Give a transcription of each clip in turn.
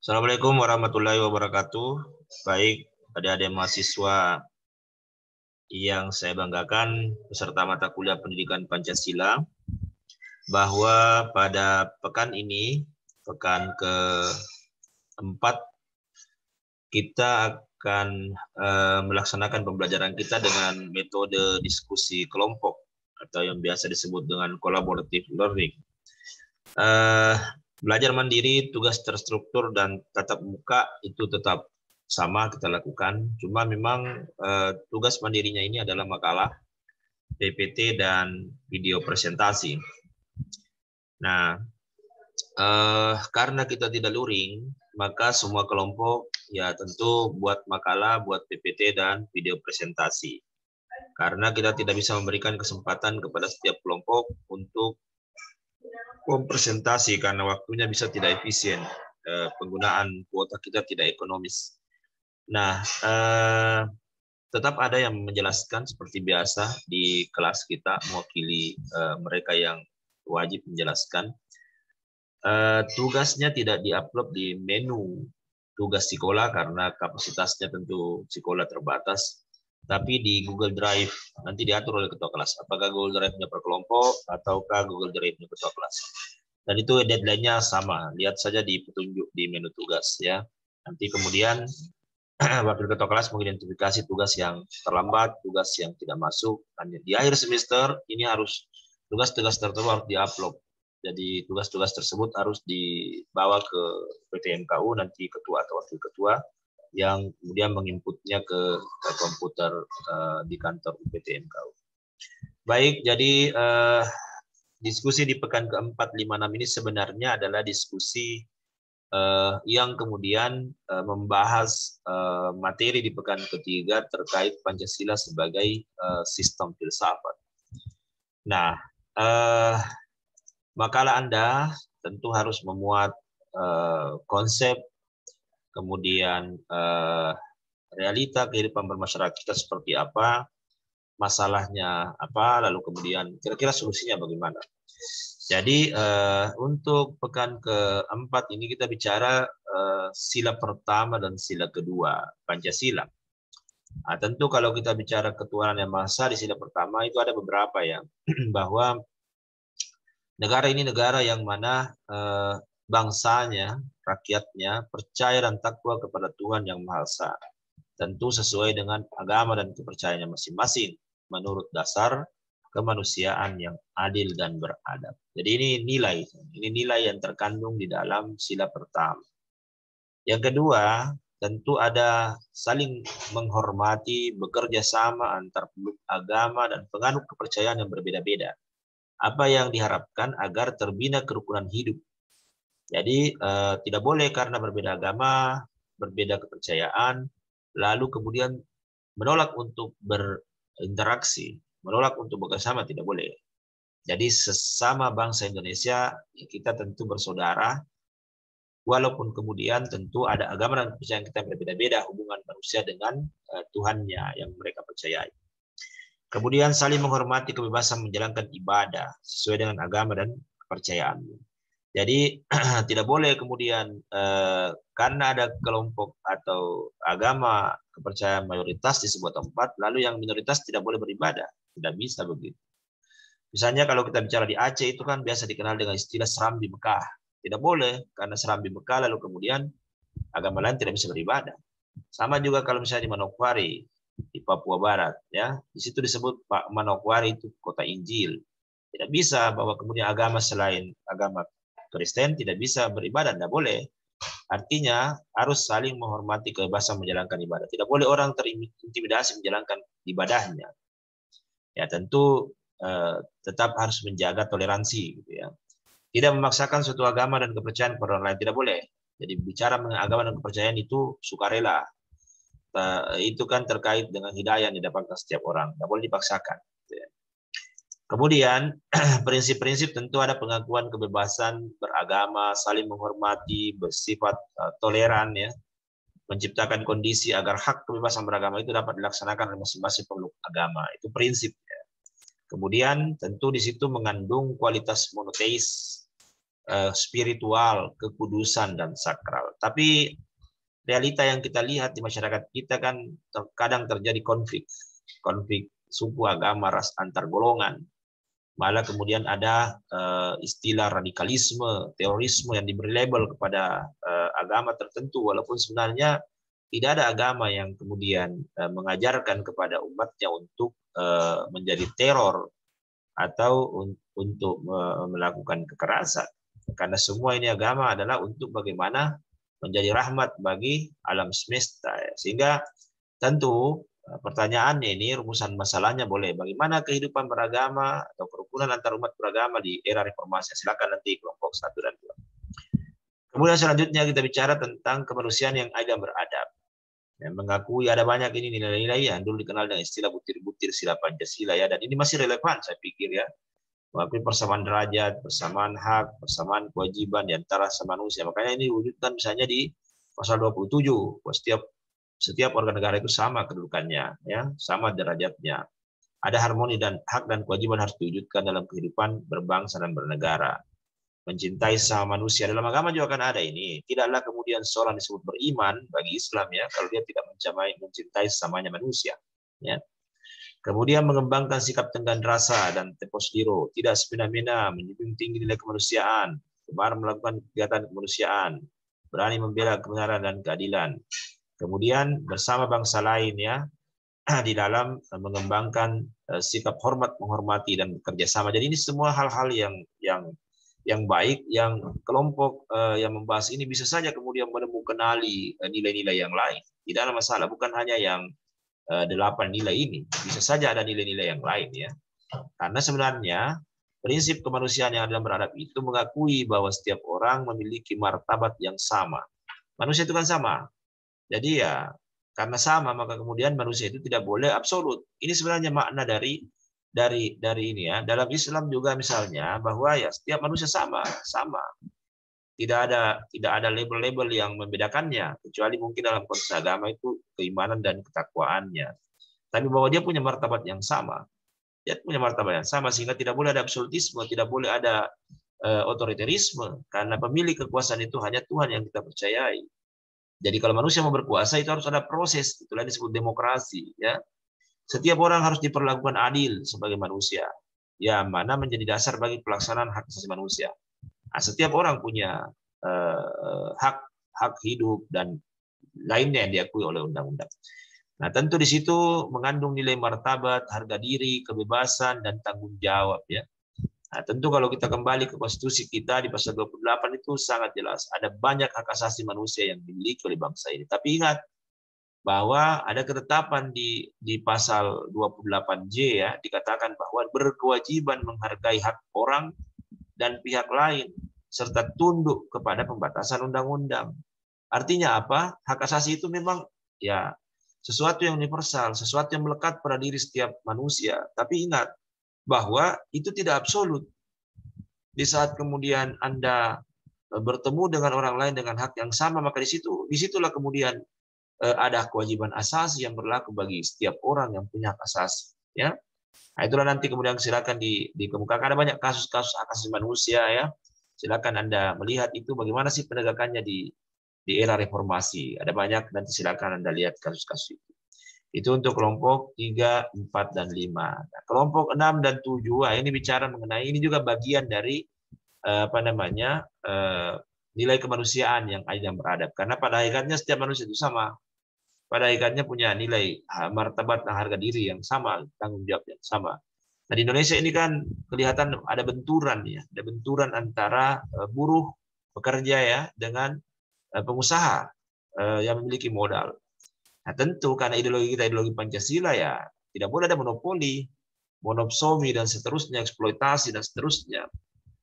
Assalamualaikum warahmatullahi wabarakatuh. Baik, adik-adik mahasiswa yang saya banggakan, peserta mata kuliah pendidikan Pancasila, bahwa pada pekan ini, pekan keempat, kita akan melaksanakan pembelajaran kita dengan metode diskusi kelompok atau yang biasa disebut dengan collaborative learning. Belajar mandiri, tugas terstruktur, dan tatap muka itu tetap sama kita lakukan. Cuma memang tugas mandirinya ini adalah makalah, PPT, dan video presentasi. Nah, karena kita tidak luring, maka semua kelompok ya tentu buat makalah, buat PPT, dan video presentasi. Karena kita tidak bisa memberikan kesempatan kepada setiap kelompok untuk presentasi karena waktunya bisa tidak efisien, penggunaan kuota kita tidak ekonomis. Nah, tetap ada yang menjelaskan seperti biasa di kelas kita, mewakili mereka yang wajib menjelaskan. Tugasnya tidak diupload di menu tugas sekolah karena kapasitasnya tentu sekolah terbatas, tapi di Google Drive nanti diatur oleh ketua kelas. Apakah Google Drive-nya per kelompok ataukah Google Drive-nya ketua kelas. Dan itu deadline-nya sama. Lihat saja di petunjuk di menu tugas ya. Nanti kemudian wakil ketua kelas mengidentifikasi tugas yang terlambat, tugas yang tidak masuk. Dan di akhir semester ini harus tugas-tugas tertentu harus diupload. Jadi tugas-tugas tersebut harus dibawa ke PTMKU, nanti ketua atau wakil ketua yang kemudian menginputnya ke komputer di kantor UPTMKU. Baik, jadi diskusi di pekan keempat, 5, 6 ini sebenarnya adalah diskusi yang kemudian membahas materi di pekan ketiga terkait Pancasila sebagai sistem filsafat. Nah, makalah Anda tentu harus memuat konsep, kemudian realita kehidupan bermasyarakat kita seperti apa, masalahnya apa, lalu kemudian kira-kira solusinya bagaimana. Jadi untuk pekan keempat ini kita bicara sila pertama dan sila kedua Pancasila. Nah, tentu kalau kita bicara ketuhanan yang maha esa di sila pertama itu ada beberapa ya, bahwa negara ini negara yang mana bangsanya, rakyatnya percaya dan takwa kepada Tuhan yang Maha Esa. Tentu sesuai dengan agama dan kepercayaannya masing-masing menurut dasar kemanusiaan yang adil dan beradab. Jadi ini nilai yang terkandung di dalam sila pertama. Yang kedua, tentu ada saling menghormati, bekerja sama antar peluk agama dan penganut kepercayaan yang berbeda-beda. Apa yang diharapkan agar terbina kerukunan hidup. Jadi tidak boleh karena berbeda agama, berbeda kepercayaan, lalu kemudian menolak untuk berinteraksi, menolak untuk bekerjasama, tidak boleh. Jadi sesama bangsa Indonesia kita tentu bersaudara, walaupun kemudian tentu ada agama dan kepercayaan kita berbeda-beda, hubungan manusia dengan Tuhannya yang mereka percayai. Kemudian saling menghormati kebebasan menjalankan ibadah sesuai dengan agama dan kepercayaannya. Jadi tidak boleh kemudian karena ada kelompok atau agama kepercayaan mayoritas di sebuah tempat, lalu yang minoritas tidak boleh beribadah. Tidak bisa begitu. Misalnya kalau kita bicara di Aceh itu kan biasa dikenal dengan istilah serambi Mekah. Tidak boleh karena serambi Mekah lalu kemudian agama lain tidak bisa beribadah. Sama juga kalau misalnya di Manokwari di Papua Barat, ya di situ disebut Pak Manokwari itu kota Injil. Tidak bisa bahwa kemudian agama selain agama Kristen tidak bisa beribadah, tidak boleh. Artinya harus saling menghormati kebebasan menjalankan ibadah. Tidak boleh orang terintimidasi menjalankan ibadahnya. Ya tentu tetap harus menjaga toleransi, gitu ya. Tidak memaksakan suatu agama dan kepercayaan kepada orang lain, tidak boleh. Jadi bicara mengenai agama dan kepercayaan itu sukarela. Itu kan terkait dengan hidayah yang didapatkan setiap orang, tidak boleh dipaksakan. Kemudian prinsip-prinsip tentu ada pengakuan kebebasan beragama, saling menghormati, bersifat toleran, ya, menciptakan kondisi agar hak kebebasan beragama itu dapat dilaksanakan oleh masing-masing peluk agama. Itu prinsip. Ya. Kemudian tentu di situ mengandung kualitas monoteis, spiritual, kekudusan dan sakral. Tapi realita yang kita lihat di masyarakat kita kan kadang terjadi konflik suku, agama, ras, antar golongan. Malah kemudian ada istilah radikalisme, terorisme yang diberi label kepada agama tertentu, walaupun sebenarnya tidak ada agama yang kemudian mengajarkan kepada umatnya untuk menjadi teror atau untuk melakukan kekerasan. Karena semua ini agama adalah untuk bagaimana menjadi rahmat bagi alam semesta. Sehingga tentu pertanyaannya ini, rumusan masalahnya boleh bagaimana kehidupan beragama atau kerukunan antar umat beragama di era reformasi. Silakan nanti kelompok 1 dan 2. Kemudian selanjutnya kita bicara tentang kemanusiaan yang adil dan beradab. Yang mengakui ada banyak ini nilai-nilai yang dulu dikenal dengan istilah butir-butir sila Pancasila ya, dan ini masih relevan saya pikir ya. Mengakui persamaan derajat, persamaan hak, persamaan kewajiban di antara manusia. Makanya ini diwujudkan misalnya di pasal 27, bahwa setiap warga negara itu sama kedudukannya, ya, sama derajatnya. Ada harmoni dan hak dan kewajiban harus diwujudkan dalam kehidupan berbangsa dan bernegara. Mencintai sama manusia, dalam agama juga kan ada ini. Tidaklah kemudian seorang disebut beriman bagi Islam ya kalau dia tidak mencintai sesamanya manusia. Ya. Kemudian mengembangkan sikap tenggang rasa dan tempos diro, tidak semena-mena, menjunjung tinggi nilai kemanusiaan, gemar melakukan kegiatan kemanusiaan, berani membela kebenaran dan keadilan. Kemudian bersama bangsa lain ya, di dalam mengembangkan sikap hormat, menghormati dan bekerja sama. Jadi ini semua hal-hal yang baik, yang kelompok yang membahas ini bisa saja kemudian menemukan nilai-nilai yang lain. Tidak ada masalah, bukan hanya yang 8 nilai ini, bisa saja ada nilai-nilai yang lain ya. Karena sebenarnya prinsip kemanusiaan yang adil dan beradab itu mengakui bahwa setiap orang memiliki martabat yang sama. Manusia itu kan sama. Jadi ya karena sama maka kemudian manusia itu tidak boleh absolut. Ini sebenarnya makna dari ini ya. Dalam Islam juga misalnya bahwa ya setiap manusia sama. Tidak ada label-label yang membedakannya, kecuali mungkin dalam konteks agama itu keimanan dan ketakwaannya. Tapi bahwa dia punya martabat yang sama. Dia punya martabat yang sama, sehingga tidak boleh ada absolutisme, tidak boleh ada otoritarisme, karena pemilik kekuasaan itu hanya Tuhan yang kita percayai. Jadi kalau manusia mau berkuasa itu harus ada proses, itulah disebut demokrasi. Ya. Setiap orang harus diperlakukan adil sebagai manusia, ya mana menjadi dasar bagi pelaksanaan hak asasi manusia. Nah, setiap orang punya hak hidup dan lainnya yang diakui oleh undang-undang. Nah, tentu di situ mengandung nilai martabat, harga diri, kebebasan, dan tanggung jawab ya. Nah, tentu kalau kita kembali ke konstitusi kita di pasal 28 itu sangat jelas. Ada banyak hak asasi manusia yang dimiliki oleh bangsa ini. Tapi ingat bahwa ada ketetapan di pasal 28J ya, dikatakan bahwa berkewajiban menghargai hak orang dan pihak lain, serta tunduk kepada pembatasan undang-undang. Artinya apa? Hak asasi itu memang ya sesuatu yang universal, sesuatu yang melekat pada diri setiap manusia. Tapi ingat bahwa itu tidak absolut. Di saat kemudian Anda bertemu dengan orang lain dengan hak yang sama, maka disitulah kemudian ada kewajiban asasi yang berlaku bagi setiap orang yang punya hak asasi. Ya. Nah, itulah nanti kemudian silakan dikemukakan. Ada banyak kasus-kasus hak asasi manusia ya. Silakan Anda melihat itu bagaimana sih penegakannya di era reformasi. Ada banyak, nanti silakan Anda lihat kasus-kasus itu. Itu untuk kelompok 3, 4, dan 5. Nah, kelompok 6 dan 7 ini bicara mengenai ini juga bagian dari nilai kemanusiaan yang adil dan beradab. Karena pada akhirnya setiap manusia itu sama. Pada akhirnya punya nilai martabat dan harga diri yang sama, tanggung jawab yang sama. Nah, di Indonesia ini kan kelihatan ada benturan ya, ada benturan antara buruh pekerja ya dengan pengusaha yang memiliki modal. Nah, tentu karena ideologi kita ideologi Pancasila ya tidak boleh ada monopoli, monopsoni dan seterusnya, eksploitasi dan seterusnya.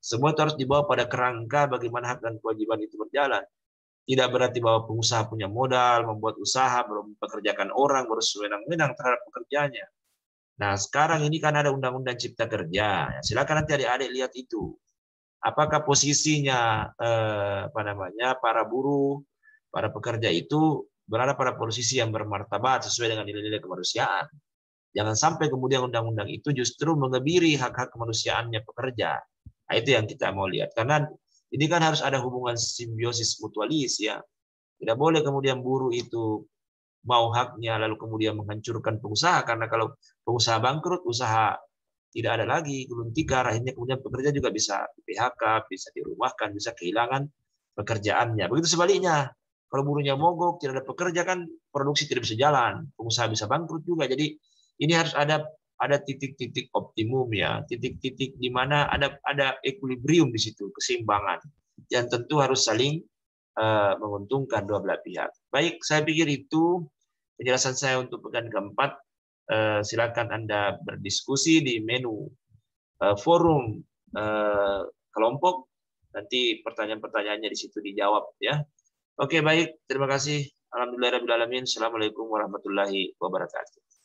Semua itu harus dibawa pada kerangka bagaimana hak dan kewajiban itu berjalan. Tidak berarti bahwa pengusaha punya modal, membuat usaha, mempekerjakan orang, berwenang-wenang terhadap pekerjanya. Nah, sekarang ini kan ada Undang-Undang Cipta Kerja. Silakan nanti adik-adik lihat itu. Apakah posisinya para buruh, para pekerja itu berada pada posisi yang bermartabat sesuai dengan nilai-nilai kemanusiaan. Jangan sampai kemudian undang-undang itu justru mengebiri hak-hak kemanusiaannya pekerja. Nah, itu yang kita mau lihat. Karena Ini kan harus ada hubungan simbiosis mutualis ya. Tidak boleh kemudian buruh itu mau haknya lalu kemudian menghancurkan pengusaha, karena kalau pengusaha bangkrut, usaha tidak ada lagi, gulung tikar, akhirnya kemudian pekerja juga bisa PHK, bisa dirumahkan, bisa kehilangan pekerjaannya. Begitu sebaliknya, kalau buruhnya mogok, tidak ada pekerja, kan produksi tidak bisa jalan, pengusaha bisa bangkrut juga. Jadi ini harus ada titik-titik optimum ya, titik-titik di mana ada equilibrium di situ, keseimbangan, yang tentu harus saling menguntungkan dua belah pihak. Baik, saya pikir itu penjelasan saya untuk pekan keempat. Silakan Anda berdiskusi di menu forum kelompok. Nanti pertanyaan-pertanyaannya di situ dijawab ya. Oke, baik. Terima kasih. Alhamdulillahirabbil alamin. Assalamualaikum warahmatullahi wabarakatuh.